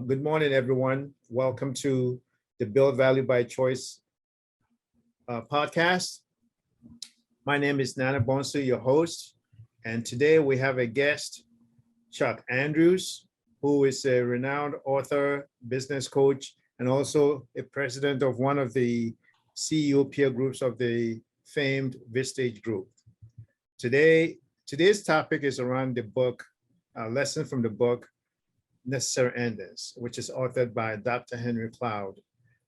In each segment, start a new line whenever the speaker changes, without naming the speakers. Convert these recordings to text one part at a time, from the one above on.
Good morning, everyone. Welcome to the Build Value by Choice podcast. My name is Nana Bonsu, your host, and today we have a guest, Chuck Andrews, who is a renowned author, business coach, and also a president of one of the CEO peer groups of the famed Vistage Group. Today's topic is around the book, a lesson from the book, Necessary Endings, which is authored by Dr. Henry Cloud.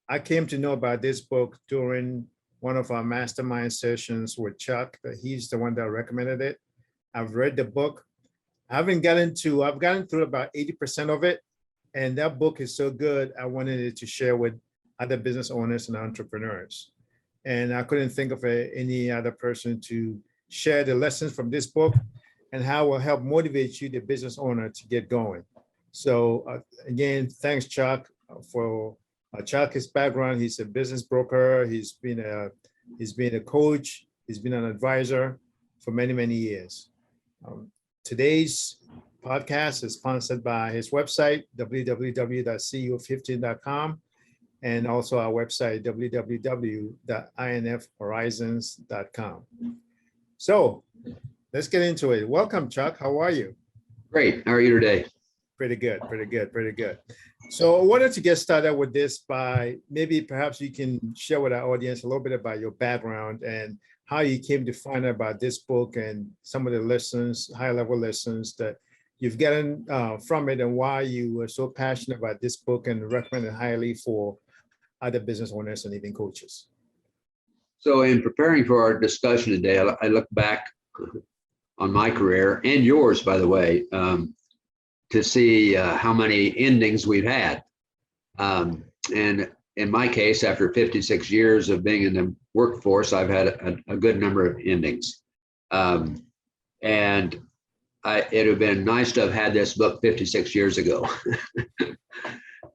I came to know about this book during one of our mastermind sessions with Chuck. He's the one that recommended it. I've read the book. I've gotten through about 80% of it. And that book is so good, I wanted it to share with other business owners and entrepreneurs. And I couldn't think of any other person to share the lessons from this book and how it will help motivate you, the business owner, to get going. So again, thanks, Chuck, for Chuck's background. He's a business broker. He's been a coach. He's been an advisor for many, many years. Today's podcast is sponsored by his website, www.ceo15.com, and also our website, www.infhorizons.com. So let's get into it. Welcome, Chuck. How are you?
Great. How are you today?
Pretty good. So I wanted to get started with this by perhaps you can share with our audience a little bit about your background and how you came to find out about this book and some of the lessons, high-level lessons that you've gotten from it, and why you were so passionate about this book and recommend it highly for other business owners and even coaches.
So in preparing for our discussion today, I look back on my career and yours, by the way, to see how many endings we've had. And in my case, after 56 years of being in the workforce, I've had a good number of endings. And it would have been nice to have had this book 56 years ago.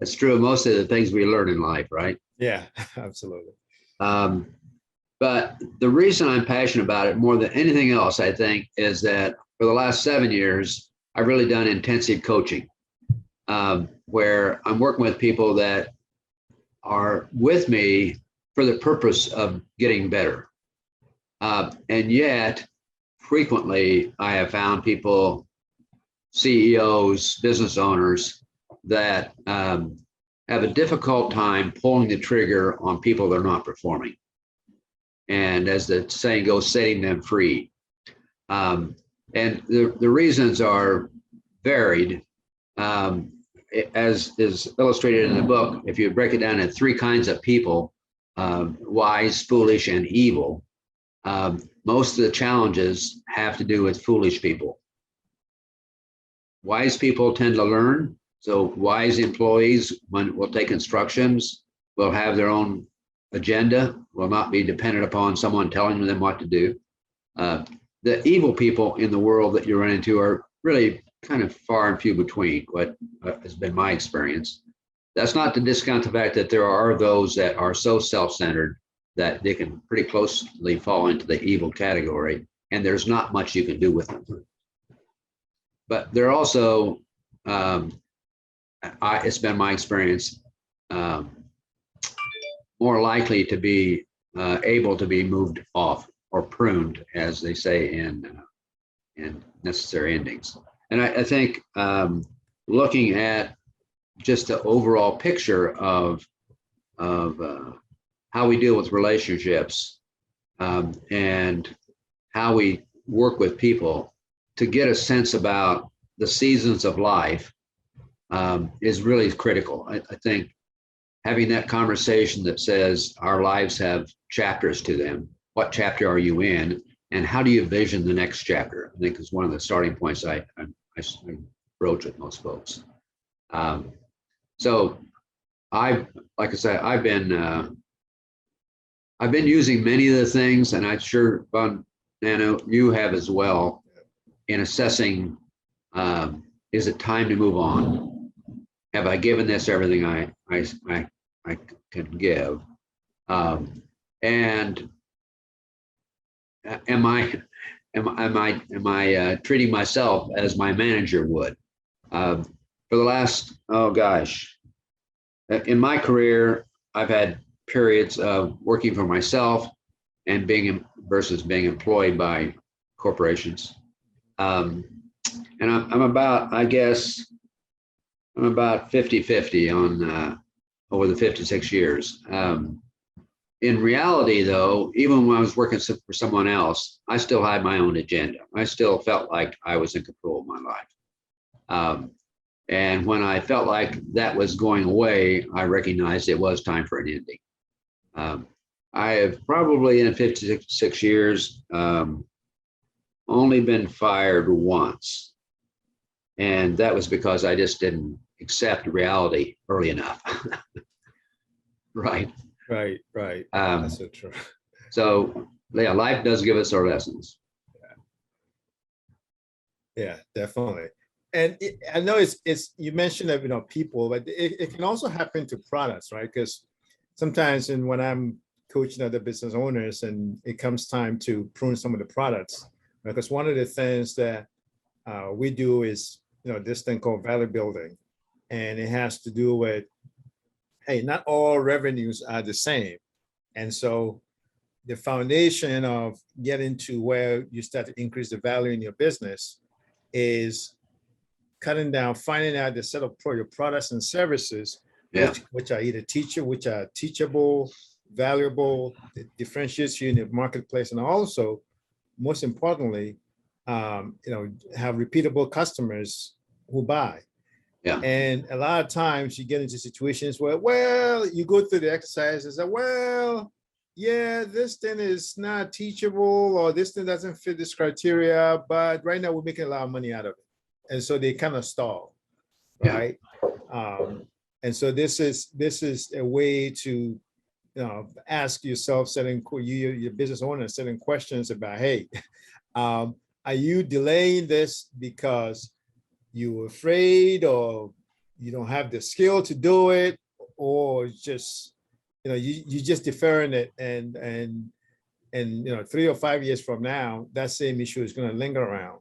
It's true of most of the things we learn in life, right?
Yeah, absolutely.
But the reason I'm passionate about it more than anything else, I think, is that for the last 7 years, I've really done intensive coaching, where I'm working with people that are with me for the purpose of getting better. And yet, frequently, I have found people, CEOs, business owners, that have a difficult time pulling the trigger on people that are not performing. And as the saying goes, setting them free. And the reasons are varied, as is illustrated in the book. If you break it down into 3 kinds of people, wise, foolish, and evil, most of the challenges have to do with foolish people. Wise people tend to learn. So wise employees will take instructions, will have their own agenda, will not be dependent upon someone telling them what to do. The evil people in the world that you run into are really kind of far and few between, what has been my experience. That's not to discount the fact that there are those that are so self-centered that they can pretty closely fall into the evil category, and there's not much you can do with them. But they're also, it's been my experience, more likely to be able to be moved off or pruned, as they say in Necessary Endings. And I think looking at just the overall picture of how we deal with relationships and how we work with people to get a sense about the seasons of life is really critical. I think having that conversation that says our lives have chapters to them. What chapter are you in, and how do you vision the next chapter? I think is one of the starting points I broach with most folks. So like I said, I've been using many of the things, and I'm sure, Nano, you have as well, in assessing, is it time to move on? Have I given this everything I can give? And am I treating myself as my manager would? For the last, In my career, I've had periods of working for myself and versus being employed by corporations. And I'm about, I guess, I'm about 50-50 on over the 56 years. In reality, though, even when I was working for someone else, I still had my own agenda. I still felt like I was in control of my life. And when I felt like that was going away, I recognized it was time for an ending. I have probably in 56 years only been fired once. And that was because I just didn't accept reality early enough. Right.
Right. That's so true.
So yeah, life does give us our lessons.
Yeah, definitely. And I know it's you mentioned that, people, but it can also happen to products, right? Because sometimes when I'm coaching other business owners and it comes time to prune some of the products, because one of the things that we do is, this thing called value building. And it has to do with, hey, not all revenues are the same. And so the foundation of getting to where you start to increase the value in your business is cutting down, finding out the set of your products and services,
Yeah.
which are either which are teachable, valuable, differentiates you in the marketplace, and also, most importantly, have repeatable customers who buy.
Yeah.
And a lot of times you get into situations where, well, you go through the exercises that, well, yeah, this thing is not teachable, or this thing doesn't fit this criteria, but right now we're making a lot of money out of it. And so they kind of stall, right? Yeah. And so this is a way to, ask yourself your business owner certain questions about, hey, are you delaying this because you're afraid, or you don't have the skill to do it, or just, you just deferring it, and 3 or 5 years from now, that same issue is going to linger around.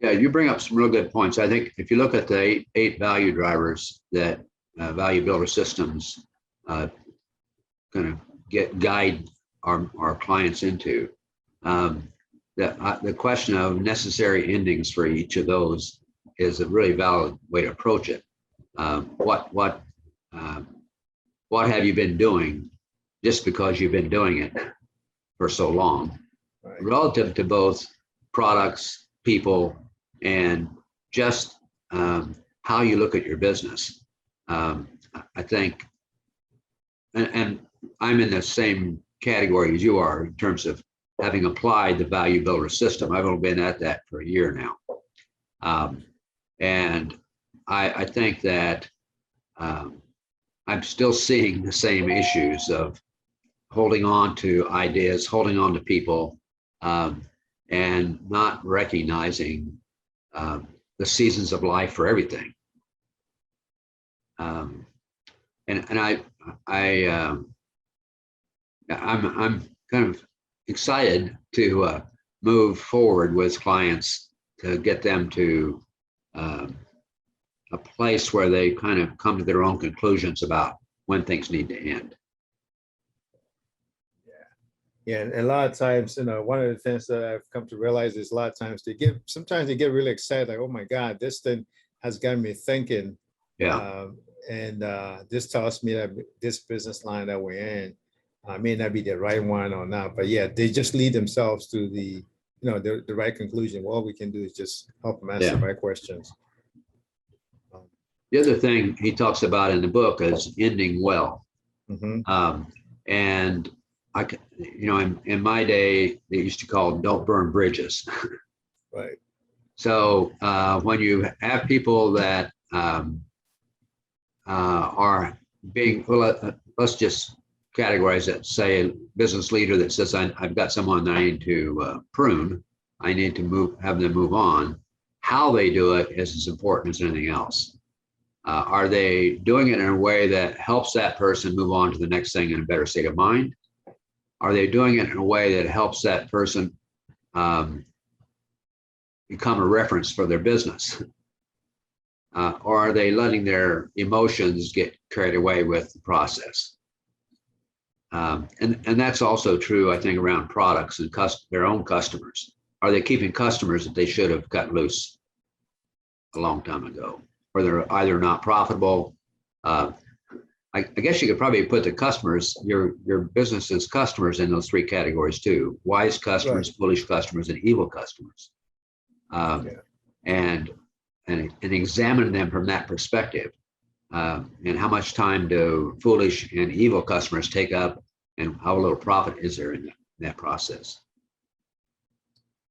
Yeah, you bring up some real good points. I think if you look at the eight value drivers that Value Builder Systems kind of guide our clients into, the question of necessary endings for each of those is a really valid way to approach it. What have you been doing just because you've been doing it for so long, right, relative to both products, people, and just how you look at your business. I think, and I'm in the same category as you are in terms of having applied the Value Builder System. I've only been at that for a year now. And I think that I'm still seeing the same issues of holding on to ideas, holding on to people, and not recognizing the seasons of life for everything. And I'm kind of excited to move forward with clients to get them to a place where they kind of come to their own conclusions about when things need to end.
Yeah, and a lot of times, one of the things that I've come to realize is a lot of times sometimes they get really excited, like, oh my God, this thing has got me thinking.
Yeah.
And this tells me that this business line that we're in may not be the right one or not, but yeah, they just lead themselves to the right conclusion. All we can do is just help them answer the right questions.
The other thing he talks about in the book is ending well. Mm-hmm. And in my day, they used to call them don't burn bridges.
Right.
So when you have people that are being, let's just categorize it, say a business leader that says, I've got someone that I need to prune, I need to have them move on. How they do it is as important as anything else. Are they doing it in a way that helps that person move on to the next thing in a better state of mind? Are they doing it in a way that helps that person become a reference for their business? or are they letting their emotions get carried away with the process? And that's also true, I think, around products and their own customers. Are they keeping customers that they should have cut loose a long time ago, or they're either not profitable? I guess you could probably put the customers, your business's customers, in those three categories too: wise customers,
Right.
foolish customers, and evil customers.
Yeah.
And examine them from that perspective. And how much time do foolish and evil customers take up, and how little profit is there in that process?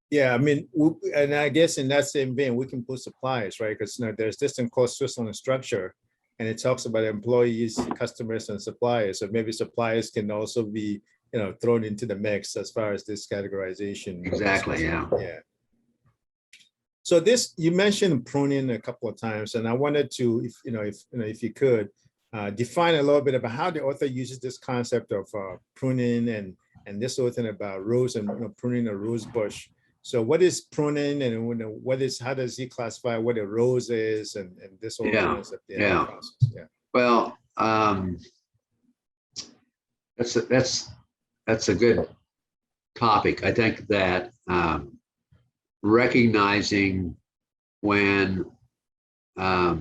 Yeah, I mean, and I guess in that same vein, we can put suppliers, right? Because there's this thing called Switzerland structure, and it talks about employees, customers, and suppliers. So maybe suppliers can also be, thrown into the mix as far as this categorization.
Exactly. Yeah.
Yeah. So this, you mentioned pruning a couple of times, and I wanted to, if you could, define a little bit about how the author uses this concept of pruning and this whole thing about rose and pruning a rose bush. So what is pruning, and how does he classify what a rose is, and this whole concept?
Yeah.
Process? Yeah.
Well, that's a good topic. I think that recognizing when I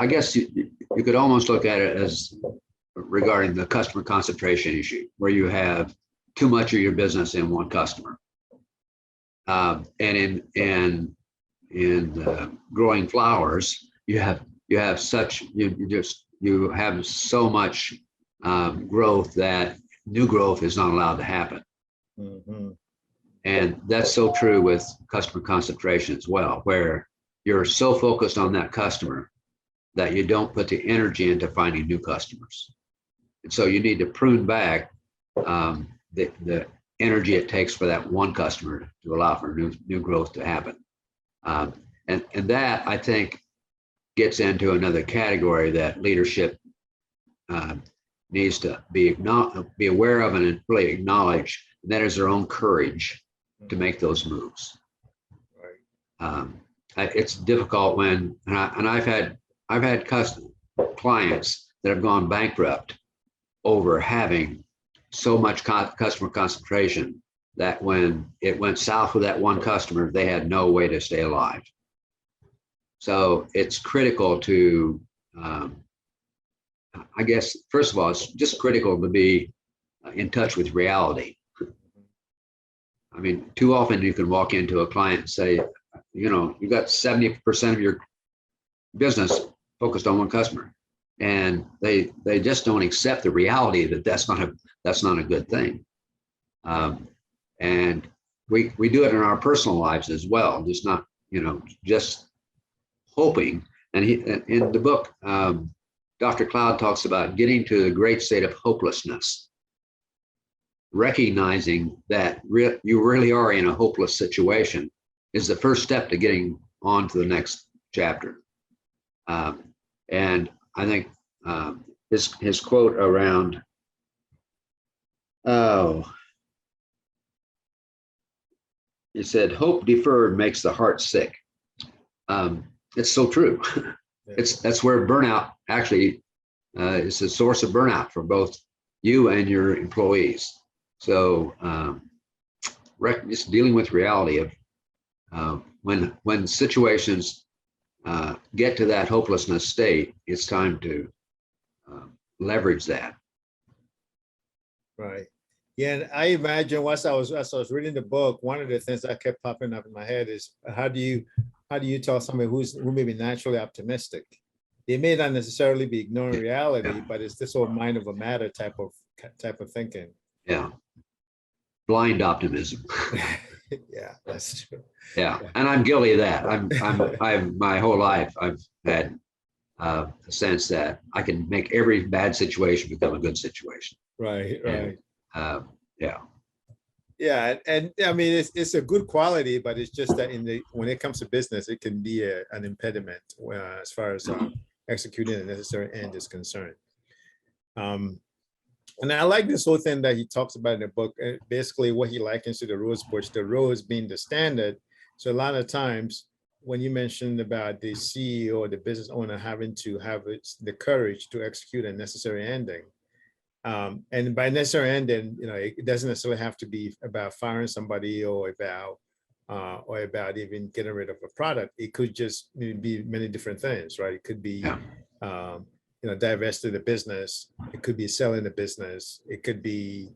guess you could almost look at it as regarding the customer concentration issue, where you have too much of your business in one customer. And in growing flowers, you have so much growth that new growth is not allowed to happen.
Mm-hmm.
And that's so true with customer concentration as well, where you're so focused on that customer that you don't put the energy into finding new customers. And so you need to prune back the energy it takes for that one customer to allow for new growth to happen. And that, I think, gets into another category that leadership needs to be aware of and really acknowledge. And that is their own courage to make those moves.
Right.
It's difficult when, and I've had clients that have gone bankrupt over having so much customer concentration that when it went south with that one customer, they had no way to stay alive. So it's critical to, I guess, first of all, it's just critical to be in touch with reality. I mean, too often you can walk into a client and say, you got 70% of your business focused on one customer, and they just don't accept the reality that that's not a good thing. And we do it in our personal lives as well, just not just hoping. And in the book, Dr. Cloud talks about getting to the great state of hopelessness, recognizing that you really are in a hopeless situation is the first step to getting on to the next chapter. And I think his quote around, he said, "Hope deferred makes the heart sick." It's so true. That's where burnout actually is the source of burnout for both you and your employees. So just dealing with reality of when situations get to that hopelessness state, it's time to leverage that.
Right. Yeah, and I imagine as I was reading the book, one of the things that kept popping up in my head is how do you tell somebody who may be naturally optimistic? They may not necessarily be ignoring reality, but it's this whole mind of a matter type of thinking.
Yeah. Blind optimism.
Yeah, that's true.
Yeah, and I'm guilty of that. I'm my whole life I've had a sense that I can make every bad situation become a good situation.
Right.
Yeah.
Yeah, and I mean it's a good quality, but it's just that when it comes to business, it can be an impediment as far as executing the necessary end is concerned. And I like this whole thing that he talks about in the book, basically what he likens to the rose bush, the rose being the standard. So a lot of times, when you mentioned about the CEO or the business owner having to have the courage to execute a necessary ending. And by necessary ending, it doesn't necessarily have to be about firing somebody or about even getting rid of a product. It could just be many different things, right? It could be, divesting the business. It could be selling the business. It could be,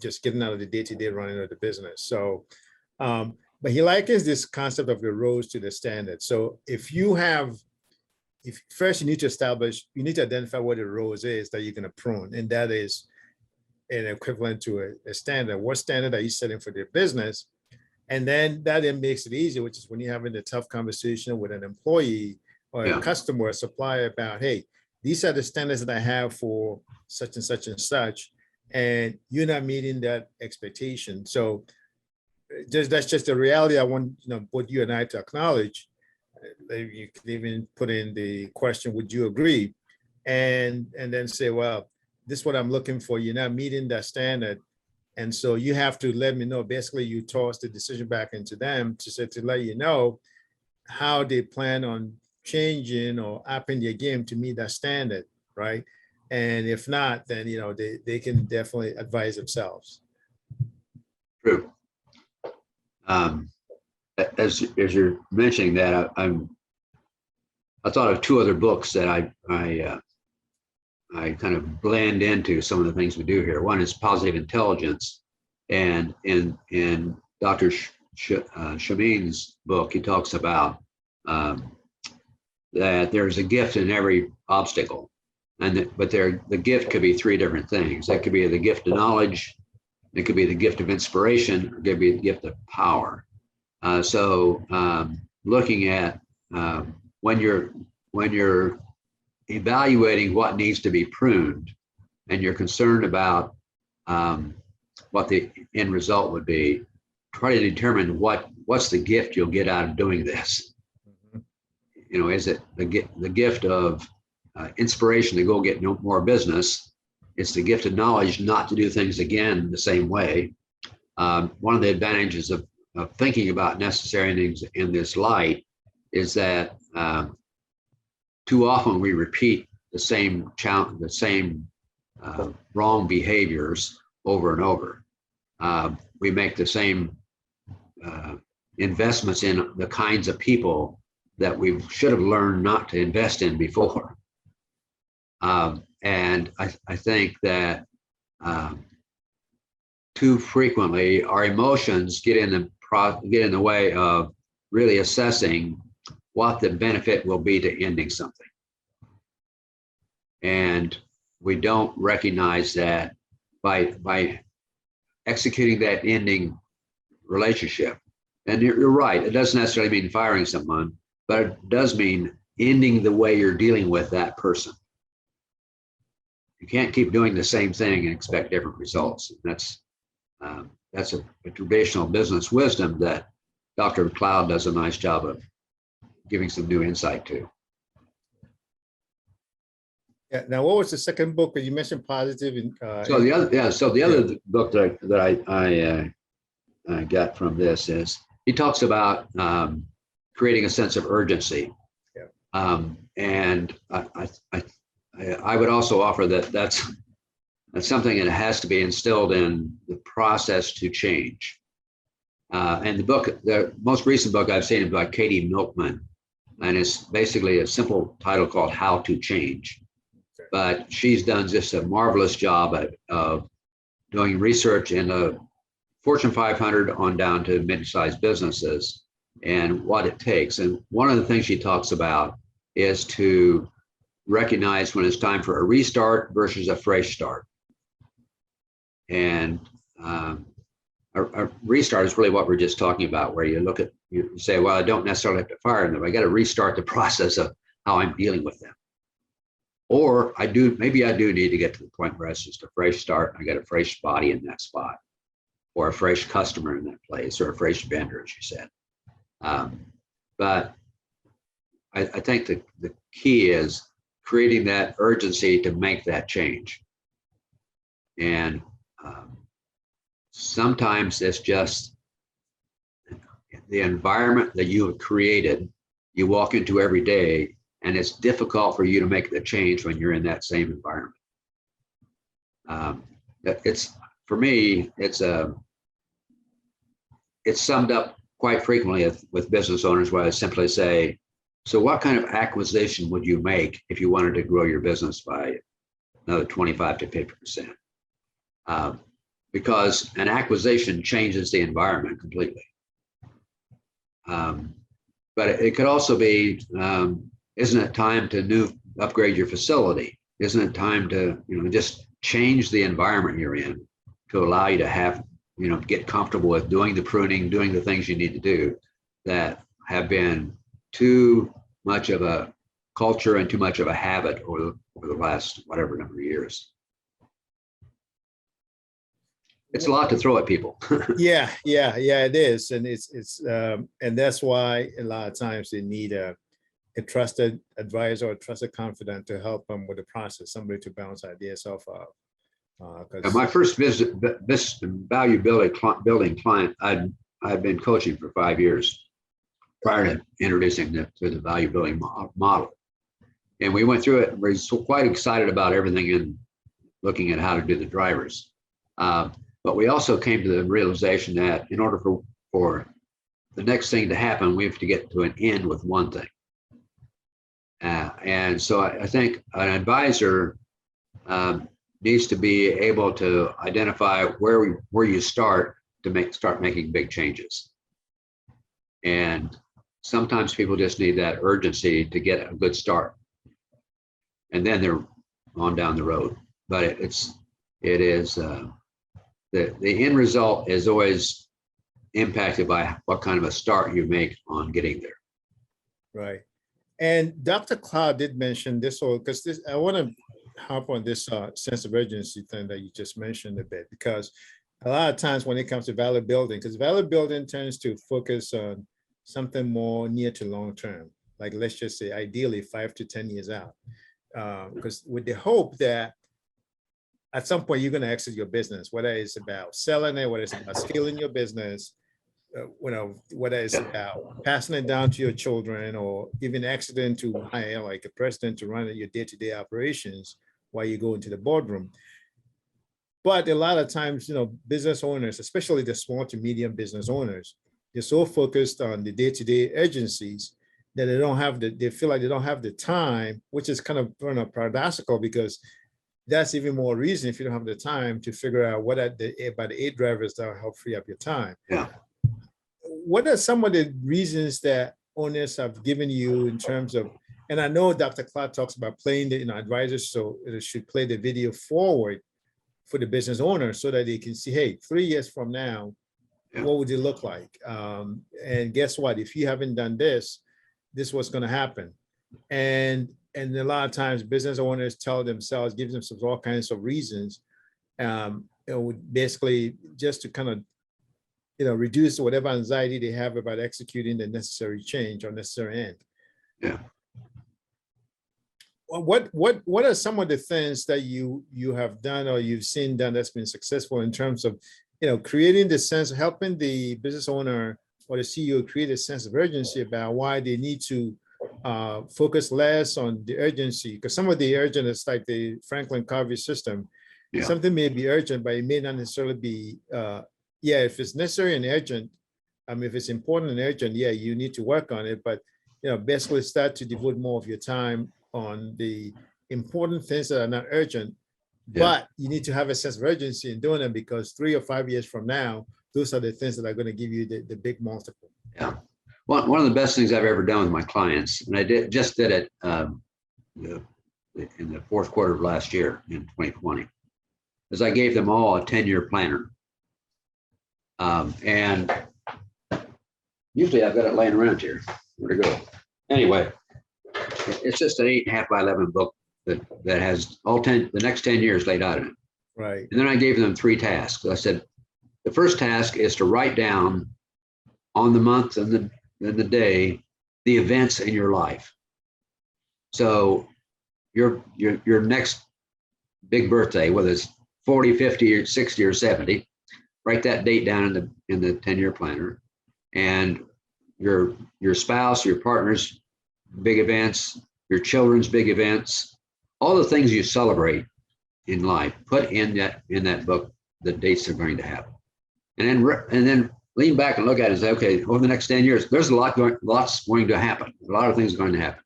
just getting out of the day-to-day running of the business. So, but he likens this concept of the rose to the standard. So if first you need to identify what the rose is that you're going to prune, and that is an equivalent to a standard. What standard are you setting for their business? And then that then makes it easier, which is when you're having a tough conversation with an employee or a customer or a supplier about, hey, these are the standards that I have for such and such and such, and you're not meeting that expectation. So that's just the reality I want both you and I to acknowledge. You could even put in the question, would you agree? And then say, well, this is what I'm looking for. You're not meeting that standard. And so you have to let me know. Basically, you toss the decision back into them to let you know how they plan on changing or upping their game to meet that standard, right? And if not, then they can definitely advise themselves.
True. As you're mentioning that, I thought of two other books that I kind of blend into some of the things we do here. One is Positive Intelligence, and in Dr. Shamin's book, he talks about that there's a gift in every obstacle, but the gift could be three different things. That could be the gift of knowledge, it could be the gift of inspiration, or it could be the gift of power. So looking at when you're evaluating what needs to be pruned, and you're concerned about what the end result would be, try to determine what's the gift you'll get out of doing this. Is it the gift of inspiration to go get more business? It's the gift of knowledge not to do things again the same way. One of the advantages of thinking about necessary endings in this light is that too often we repeat the same wrong behaviors over and over. We make the same investments in the kinds of people that we should have learned not to invest in before. And I think that too frequently our emotions get in the way of really assessing what the benefit will be to ending something. And we don't recognize that by executing that ending relationship. And you're right, it doesn't necessarily mean firing someone, but it does mean ending the way you're dealing with that person. You can't keep doing the same thing and expect different results. That's a traditional business wisdom that Dr. Cloud does a nice job of giving some new insight to.
Yeah. Now, what was the second book that you mentioned? Positive.
So the other book that I got from this is he talks about creating a sense of urgency. Yeah. And I would also offer that that's something that has to be instilled in the process to change. And the most recent book I've seen is by Katie Milkman, and it's basically a simple title called How to Change. But she's done just a marvelous job of doing research in the Fortune 500 on down to mid-sized businesses and what it takes. And one of the things she talks about is to recognize when it's time for a restart versus a fresh start. And a restart is really what we're just talking about, where you say, well, I don't necessarily have to fire them. I got to restart the process of how I'm dealing with them. Or maybe I do need to get to the point where it's just a fresh start. I got a fresh body in that spot, or a fresh customer in that place, or a fresh vendor, as you said. But I think the key is creating that urgency to make that change. And sometimes it's just the environment that you have created, you walk into every day, and it's difficult for you to make the change when you're in that same environment. It's for me, it's summed up quite frequently with business owners where I simply say, so what kind of acquisition would you make if you wanted to grow your business by another 25 to 50%? Because an acquisition changes the environment completely. But it could also be, isn't it time to upgrade your facility? Isn't it time to, just change the environment you're in to allow you to have, get comfortable with doing the pruning, doing the things you need to do that have been too much of a culture and too much of a habit over the last whatever number of years. It's a lot to throw at people.
Yeah, it is. And and that's why a lot of times they need a trusted advisor or a trusted confidant to help them with the process, somebody to bounce ideas off of.
My first value building client, I'd been coaching for 5 years prior to introducing to the value building model. And we went through it, and we're quite excited about everything and looking at how to do the drivers. But we also came to the realization that in order for the next thing to happen, we have to get to an end with one thing. And so I think an advisor needs to be able to identify where you start to start making big changes. And sometimes people just need that urgency to get a good start, and then they're on down the road. But it is the end result is always impacted by what kind of a start you make on getting there.
Right. And Dr. Cloud did mention this, because I want to hop on this sense of urgency thing that you just mentioned a bit, because a lot of times when it comes to value building, because value building tends to focus on something more near to long term, like let's just say ideally 5 to 10 years out, because with the hope that at some point you're going to exit your business, whether it's about selling it, whether it's about scaling your business, whether it's about passing it down to your children, or even exiting to hire like a president to run your day-to-day operations while you go into the boardroom. But a lot of times, business owners, especially the small to medium business owners, they're so focused on the day-to-day urgencies that they feel like they don't have the time, which is kind of paradoxical, because that's even more reason if you don't have the time to figure out what about the 8 drivers that will help free up your time.
Yeah.
What are some of the reasons that owners have given you in terms of, and I know Dr. Clark talks about playing the advisors, so it should play the video forward for the business owner so that they can see, hey, 3 years from now, what would it look like? And guess what? If you haven't done this, this is what's going to happen. And a lot of times business owners tell themselves, give themselves all kinds of reasons, basically just to kind of, reduce whatever anxiety they have about executing the necessary change or necessary end.
Yeah.
What are some of the things that you have done or you've seen done that's been successful in terms of, creating the sense, helping the business owner or the CEO create a sense of urgency about why they need to focus less on the urgency? Because some of the urgent is like the Franklin Covey system. Yeah. Something may be urgent, but it may not necessarily be, if it's necessary and urgent, if it's important and urgent, you need to work on it. But, basically start to devote more of your time on the important things that are not urgent, but you need to have a sense of urgency in doing them, because 3 or 5 years from now, those are the things that are going to give you the big multiple.
Yeah. One of the best things I've ever done with my clients, and I just did it in the fourth quarter of last year in 2020, is I gave them all a 10-year planner. And usually I've got it laying around here. Where to go? Anyway, it's just an 8.5 by 11 book that has the next 10 years laid out in it.
Right.
And then I gave them 3 tasks. I said, the first task is to write down on the month and the day, the events in your life. So your next big birthday, whether it's 40, 50, or 60 or 70, write that date down in the 10-year planner, and your spouse, your partner's big events, your children's big events, all the things you celebrate in life. Put in that book the dates they're going to happen, and then lean back and look at it and say, okay, over the next 10 years, there's lots going to happen. A lot of things going to happen.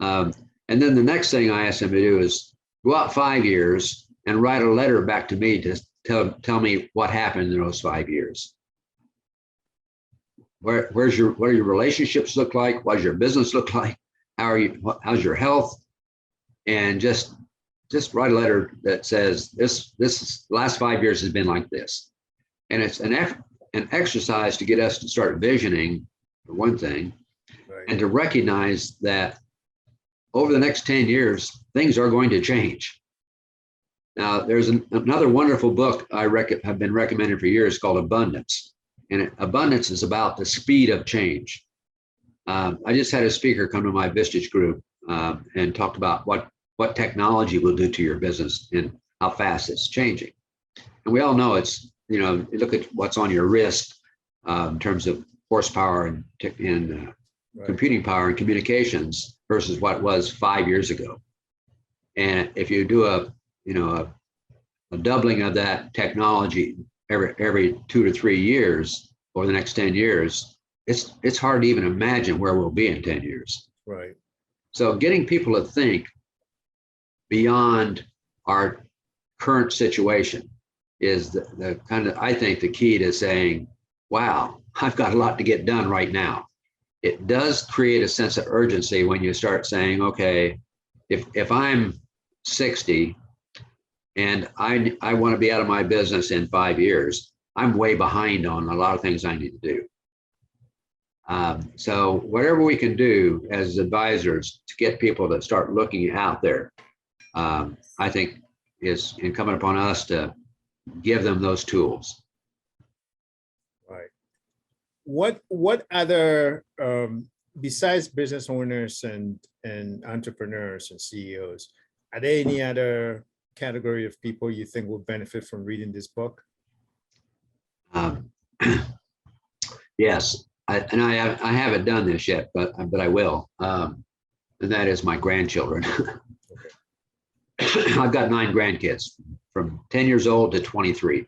And then the next thing I asked them to do is go out 5 years and write a letter back to me to tell me what happened in those 5 years. What do your relationships look like? What does your business look like? How's your health? And just write a letter that says this last 5 years has been like this. And it's an exercise to get us to start visioning, for one thing,
Right.
and to recognize that over the next 10 years, things are going to change. Now, there's another wonderful book I have been recommended for years called Abundance. And Abundance is about the speed of change. I just had a speaker come to my Vistage group and talked about what technology will do to your business and how fast it's changing. And we all know it's, you look at what's on your wrist in terms of horsepower and
Right.
computing power and communications versus what was 5 years ago. And if you do a doubling of that technology every 2 to 3 years over the next 10 years, it's hard to even imagine where we'll be in 10 years.
Right.
So getting people to think beyond our current situation is the kind of, I think, the key to saying, wow, I've got a lot to get done right now. It does create a sense of urgency when you start saying, okay, if I'm 60 and I want to be out of my business in 5 years, I'm way behind on a lot of things I need to do. So whatever we can do as advisors to get people to start looking out there, I think is incumbent upon us to give them those tools.
Right. What other, besides business owners and entrepreneurs and CEOs, are there any other category of people you think will benefit from reading this book?
Yes, I haven't done this yet, but I will, and that is my grandchildren. I've got 9 grandkids from 10 years old to 23.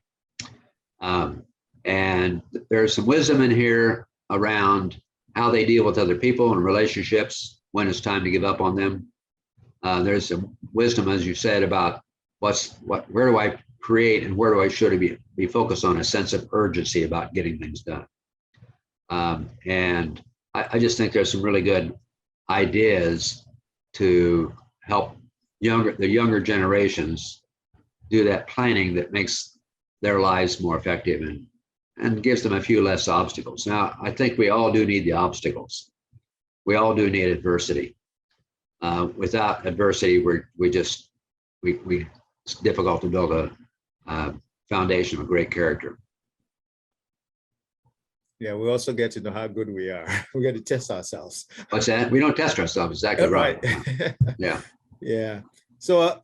And there's some wisdom in here around how they deal with other people and relationships when it's time to give up on them. There's some wisdom, as you said, about where do I create and where do I should be focused on a sense of urgency about getting things done. And I just think there's some really good ideas to help the younger generations do that planning that makes their lives more effective and gives them a few less obstacles. Now, I think we all do need the obstacles. We all do need adversity. Without adversity, it's difficult to build a foundation of great character.
Yeah, we also get to know how good we are. We got to test ourselves.
What's that? We don't test ourselves. Exactly right. Yeah.
Yeah. So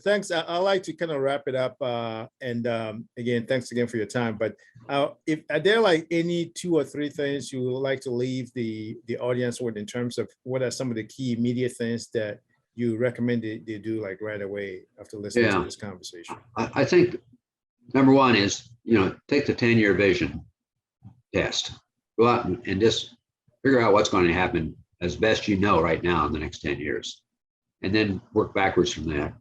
thanks. I like to kind of wrap it up. And again, thanks again for your time. But are there like any 2 or 3 things you would like to leave the audience with in terms of what are some of the key immediate things that you recommend they do like right away after listening to this conversation?
I think number one is, take the 10-year vision test. Go out and just figure out what's going to happen as best you know right now in the next 10 years. And then work backwards from that.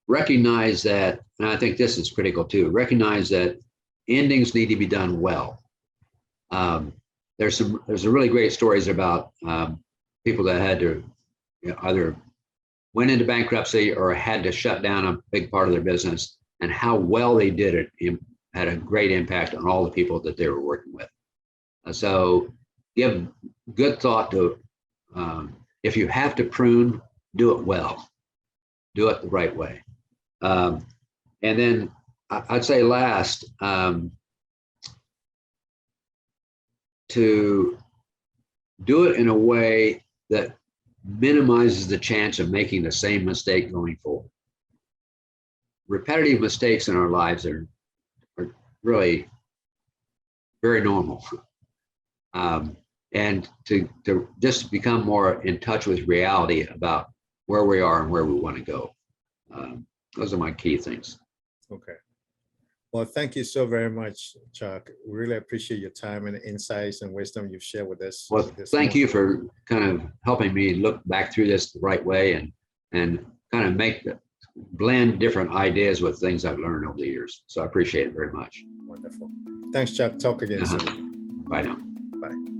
Recognize that, and I think this is critical too, recognize that endings need to be done well. There's really great stories about people that had to either went into bankruptcy or had to shut down a big part of their business, and how well they did it had a great impact on all the people that they were working with. So give good thought to, if you have to prune, do it well, do it the right way. And then I'd say last, to do it in a way that minimizes the chance of making the same mistake going forward. Repetitive mistakes in our lives are really very normal. And to just become more in touch with reality about where we are and where we want to go. Those are my key things.
Okay. Well, thank you so very much, Chuck. We really appreciate your time and insights and wisdom you've shared with us.
Well, thank you for kind of helping me look back through this the right way and kind of blend different ideas with things I've learned over the years. So I appreciate it very much.
Wonderful. Thanks, Chuck. Talk again soon.
Bye now.
Bye.